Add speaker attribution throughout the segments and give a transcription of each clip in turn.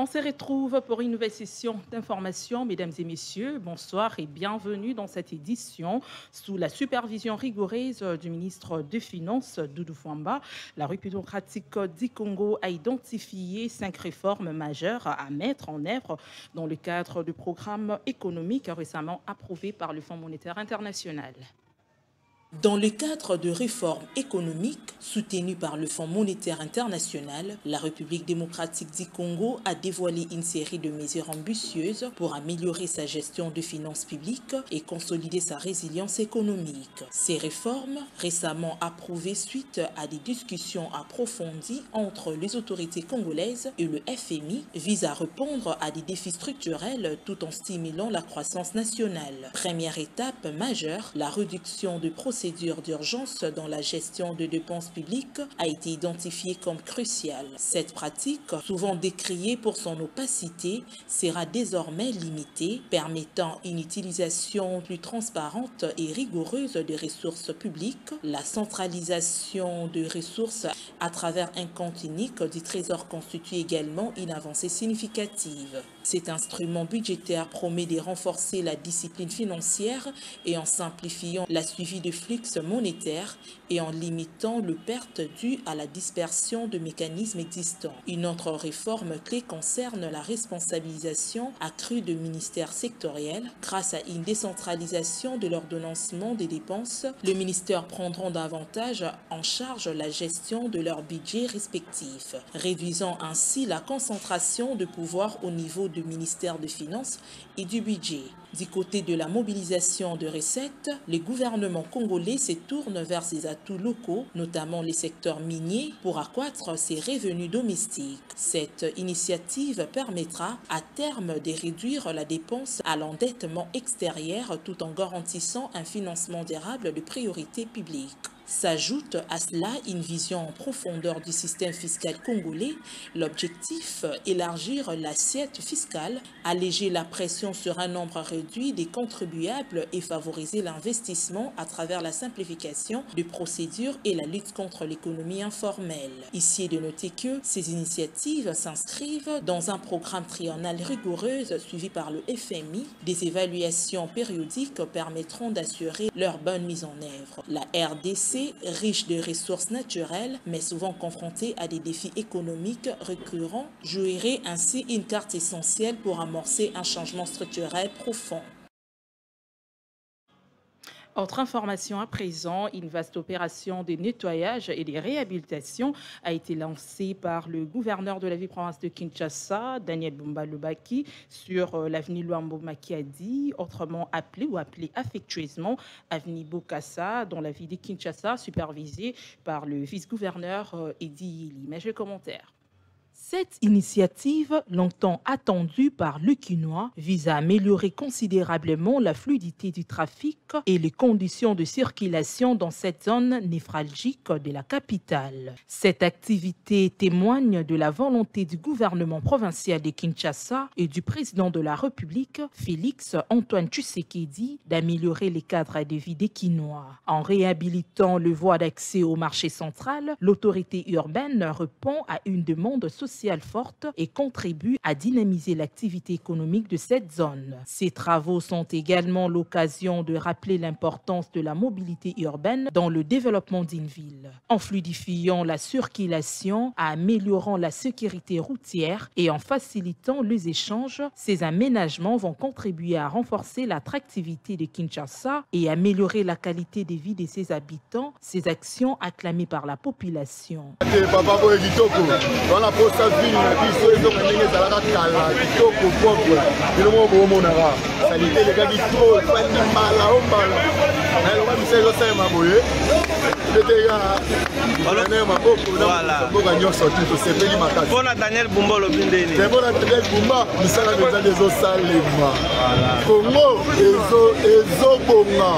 Speaker 1: On se retrouve pour une nouvelle session d'information. Mesdames et messieurs, bonsoir et bienvenue dans cette édition. Sous la supervision rigoureuse du ministre des Finances, Doudou Fwamba, la République démocratique du Congo a identifié 5 réformes majeures à mettre en œuvre dans le cadre du programme économique récemment approuvé par le Fonds monétaire international. Dans le cadre de réformes économiques soutenues par le Fonds monétaire international, la République démocratique du Congo a dévoilé une série de mesures ambitieuses pour améliorer sa gestion de finances publiques et consolider sa résilience économique. Ces réformes, récemment approuvées suite à des discussions approfondies entre les autorités congolaises et le FMI, visent à répondre à des défis structurels tout en stimulant la croissance nationale. Première étape majeure, la réduction de procédures d'urgence dans la gestion de dépenses publiques a été identifiée comme cruciale. Cette pratique, souvent décriée pour son opacité, sera désormais limitée, permettant une utilisation plus transparente et rigoureuse des ressources publiques, la centralisation de ressources à travers un compte unique du Trésor constitue également une avancée significative. Cet instrument budgétaire promet de renforcer la discipline financière et en simplifiant la suivi de flux monétaire et en limitant les pertes dues à la dispersion de mécanismes existants. Une autre réforme clé concerne la responsabilisation accrue de ministères sectoriels. Grâce à une décentralisation de l'ordonnancement des dépenses, les ministères prendront davantage en charge la gestion de leurs budgets respectifs, réduisant ainsi la concentration de pouvoir au niveau du ministère des Finances et du budget. Du côté de la mobilisation de recettes, le gouvernement congolais se tourne vers ses atouts locaux, notamment les secteurs miniers, pour accroître ses revenus domestiques. Cette initiative permettra à terme de réduire la dépense à l'endettement extérieur tout en garantissant un financement durable de priorités publiques. S'ajoute à cela une vision en profondeur du système fiscal congolais. L'objectif, élargir l'assiette fiscale, alléger la pression sur un nombre réduit des contribuables et favoriser l'investissement à travers la simplification des procédures et la lutte contre l'économie informelle. Ici est de noter que ces initiatives s'inscrivent dans un programme triennal rigoureux suivi par le FMI. Des évaluations périodiques permettront d'assurer leur bonne mise en œuvre. La RDC, riche de ressources naturelles, mais souvent confrontée à des défis économiques récurrents, jouerait ainsi une carte essentielle pour amorcer un changement structurel profond. Autre information à présent, une vaste opération de nettoyage et de réhabilitation a été lancée par le gouverneur de la ville-province de Kinshasa, Daniel Bumba Lubaki, sur l'avenue Luambo Makiadi, autrement appelée ou appelée affectueusement avenue Bokassa, dans la ville de Kinshasa, supervisée par le vice-gouverneur Edi Yili. Mais je commentaire. Cette initiative, longtemps attendue par le Kinois, vise à améliorer considérablement la fluidité du trafic et les conditions de circulation dans cette zone névralgique de la capitale. Cette activité témoigne de la volonté du gouvernement provincial de Kinshasa et du président de la République, Félix Antoine Tshisekedi, d'améliorer les cadres de vie des Kinois. En réhabilitant le voie d'accès au marché central, l'autorité urbaine répond à une demande sociale forte et contribue à dynamiser l'activité économique de cette zone. Ces travaux sont également l'occasion de rappeler l'importance de la mobilité urbaine dans le développement d'une ville. En fluidifiant la circulation, en améliorant la sécurité routière et en facilitant les échanges, ces aménagements vont contribuer à renforcer l'attractivité de Kinshasa et améliorer la qualité de vie de ses habitants, ces actions acclamées par la population.
Speaker 2: Ville na biso ezonga ndenge ezalaka kala kitoko propre biloko bomonaka salite elekaki tro efandi mbala o mbala na eloko biso ezosalema boye beteka balane maboko na mboka nyonso tu tosepeli makasi mpona Daniel Bumba olobi ndeni mpona Daniel Bumba misala mpenza ezosalema Kongo ezobonga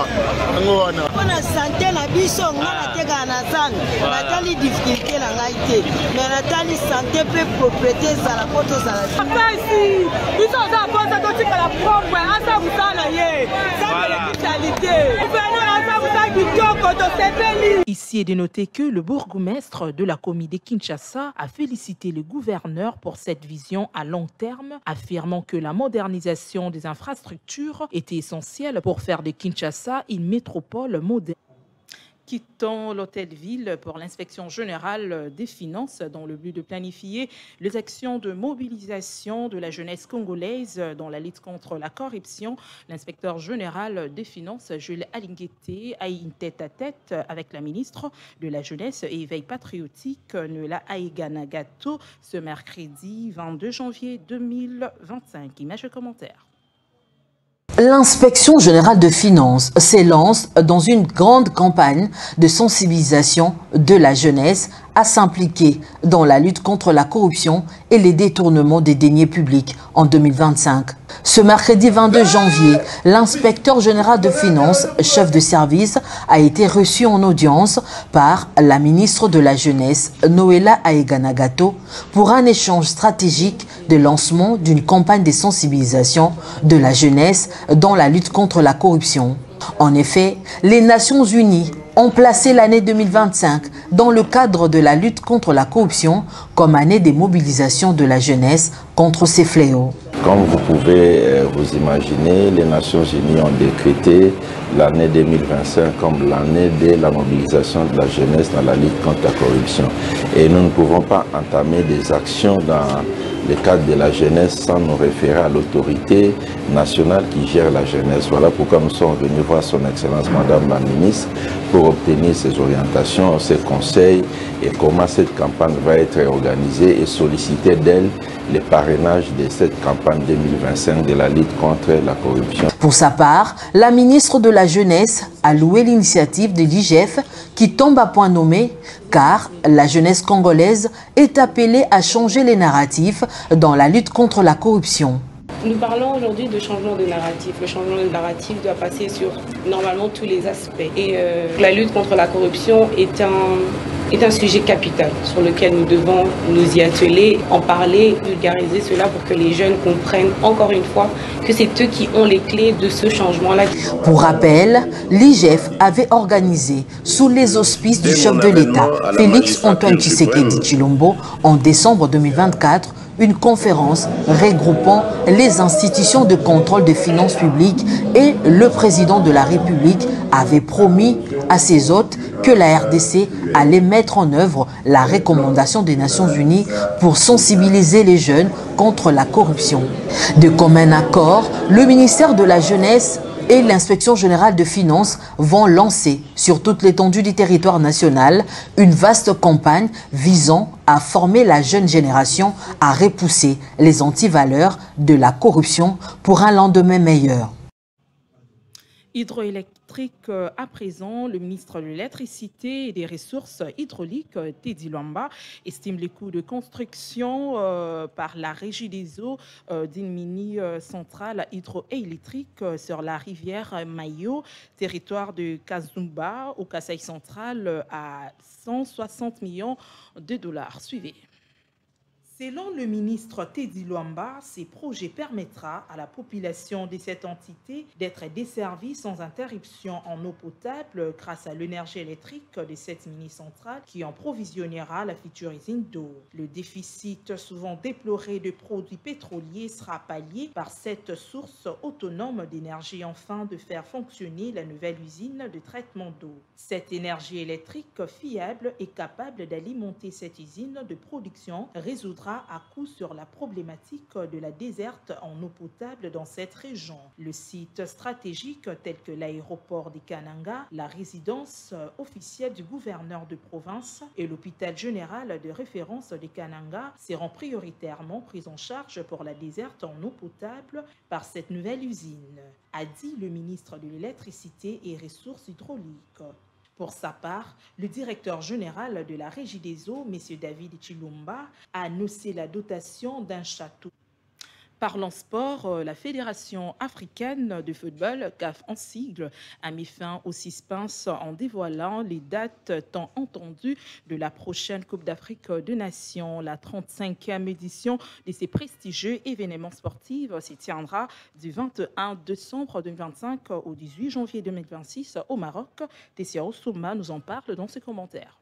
Speaker 2: yango wana
Speaker 3: mpona sante na biso nga natekaka na zanga natali difficulté na ngai te mais natali sante mpe propriété ezala po tozala pasi biso oza mposa totikala propre asa mosala ye sa spécialité gouverneur asa mosala kitoko
Speaker 1: Ici est de noter que le bourgmestre de la commune de Kinshasa a félicité le gouverneur pour cette vision à long terme, affirmant que la modernisation des infrastructures était essentielle pour faire de Kinshasa une métropole moderne. Quittons l'hôtel-ville pour l'inspection générale des finances dans le but de planifier les actions de mobilisation de la jeunesse congolaise dans la lutte contre la corruption. L'inspecteur général des finances, Jules Alinguete, a eu une tête-à-tête avec la ministre de la Jeunesse et Éveil patriotique, Noéla Aïga-Nagato, ce mercredi 22 janvier 2025. Images et commentaires.
Speaker 4: L'inspection générale de finances s'élance dans une grande campagne de sensibilisation de la jeunesse à s'impliquer dans la lutte contre la corruption et les détournements des deniers publics en 2025. Ce mercredi 22 janvier, l'inspecteur général de finances, chef de service, a été reçu en audience par la ministre de la Jeunesse, Noéla Aïga-Nagato, pour un échange stratégique de lancement d'une campagne de sensibilisation de la jeunesse dans la lutte contre la corruption. En effet, les Nations Unies ont placé l'année 2025 dans le cadre de la lutte contre la corruption comme année des mobilisations de la jeunesse contre ces fléaux.
Speaker 5: Comme vous pouvez vous imaginer, les Nations Unies ont décrété l'année 2025 comme l'année de la mobilisation de la jeunesse dans la lutte contre la corruption. Et nous ne pouvons pas entamer des actions dans le cadre de la jeunesse sans nous référer à l'autorité nationale qui gère la jeunesse. Voilà pourquoi nous sommes venus voir son Excellence Madame la Ministre pour obtenir ses orientations, ses conseils et comment cette campagne va être organisée et solliciter d'elle les parrainages de cette campagne 2025 de la lutte contre la corruption.
Speaker 4: Pour sa part, la ministre de la Jeunesse a loué l'initiative de l'IGF qui tombe à point nommé car la jeunesse congolaise est appelée à changer les narratifs dans la lutte contre la corruption.
Speaker 6: Nous parlons aujourd'hui de changement de narratif. Le changement de narratif doit passer sur normalement tous les aspects. Et la lutte contre la corruption est un sujet capital sur lequel nous devons nous y atteler, en parler, vulgariser cela pour que les jeunes comprennent encore une fois que c'est eux qui ont les clés de ce changement-là.
Speaker 4: Pour rappel, l'IGF avait organisé sous les auspices du chef de l'État, Félix Antoine Tshisekedi Tshilombo, en décembre 2024, une conférence regroupant les institutions de contrôle des finances publiques et le président de la République avait promis à ses hôtes que la RDC allait mettre en œuvre la recommandation des Nations Unies pour sensibiliser les jeunes contre la corruption. De commun accord, le ministère de la Jeunesse et l'inspection générale de finances vont lancer sur toute l'étendue du territoire national une vaste campagne visant à former la jeune génération à repousser les antivaleurs de la corruption pour un lendemain meilleur.
Speaker 1: Hydroélectrique à présent, le ministre de l'Électricité et des Ressources hydrauliques, Teddy Luamba, estime les coûts de construction par la Régie des eaux d'une mini-centrale hydroélectrique sur la rivière Mayo, territoire de Kazumba, au Kasaï central, à 160 millions de dollars. Suivez. Selon le ministre Teddy Luamba, ces projets permettra à la population de cette entité d'être desservie sans interruption en eau potable grâce à l'énergie électrique de cette mini-centrale qui en provisionnera la future usine d'eau. Le déficit souvent déploré de produits pétroliers sera pallié par cette source autonome d'énergie afin de faire fonctionner la nouvelle usine de traitement d'eau. Cette énergie électrique fiable est capable d'alimenter cette usine de production, résoudra à coup sur la problématique de la desserte en eau potable dans cette région. Le site stratégique tel que l'aéroport de Kananga, la résidence officielle du gouverneur de province et l'hôpital général de référence de Kananga seront prioritairement pris en charge pour la desserte en eau potable par cette nouvelle usine, a dit le ministre de l'Électricité et Ressources hydrauliques. Pour sa part, le directeur général de la Régie des eaux, M. David Tshilombo, a annoncé la dotation d'un château. Parlons sport, la Fédération africaine de football, CAF en sigle, a mis fin au suspense en dévoilant les dates tant attendues de la prochaine Coupe d'Afrique des Nations. La 35e édition de ces prestigieux événements sportifs s'y tiendra du 21 décembre 2025 au 18 janvier 2026 au Maroc. Tessia Ossouma nous en parle dans ses commentaires.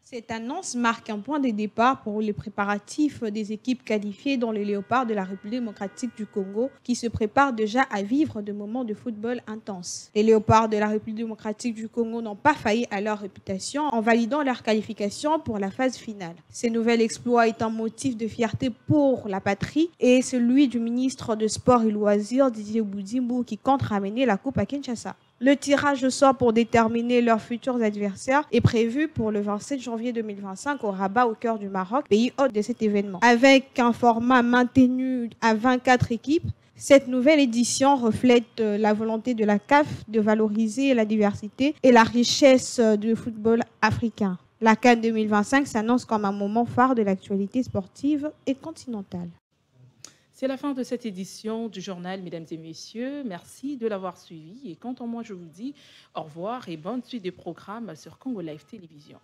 Speaker 7: Cette annonce marque un point de départ pour les préparatifs des équipes qualifiées dans les Léopards de la République démocratique du Congo qui se préparent déjà à vivre de moments de football intenses. Les Léopards de la République démocratique du Congo n'ont pas failli à leur réputation en validant leur qualification pour la phase finale. Ce nouvel exploit est un motif de fierté pour la patrie et celui du ministre de Sport et Loisirs Didier Boudimbo qui compte ramener la coupe à Kinshasa. Le tirage au sort pour déterminer leurs futurs adversaires est prévu pour le 27 janvier 2025 au Rabat, au cœur du Maroc, pays hôte de cet événement. Avec un format maintenu à 24 équipes, cette nouvelle édition reflète la volonté de la CAF de valoriser la diversité et la richesse du football africain. La CAN 2025 s'annonce comme un moment phare de l'actualité sportive et continentale.
Speaker 1: C'est la fin de cette édition du journal, mesdames et messieurs. Merci de l'avoir suivi. Et quant à moi, je vous dis au revoir et bonne suite des programmes sur Congo Live Télévision.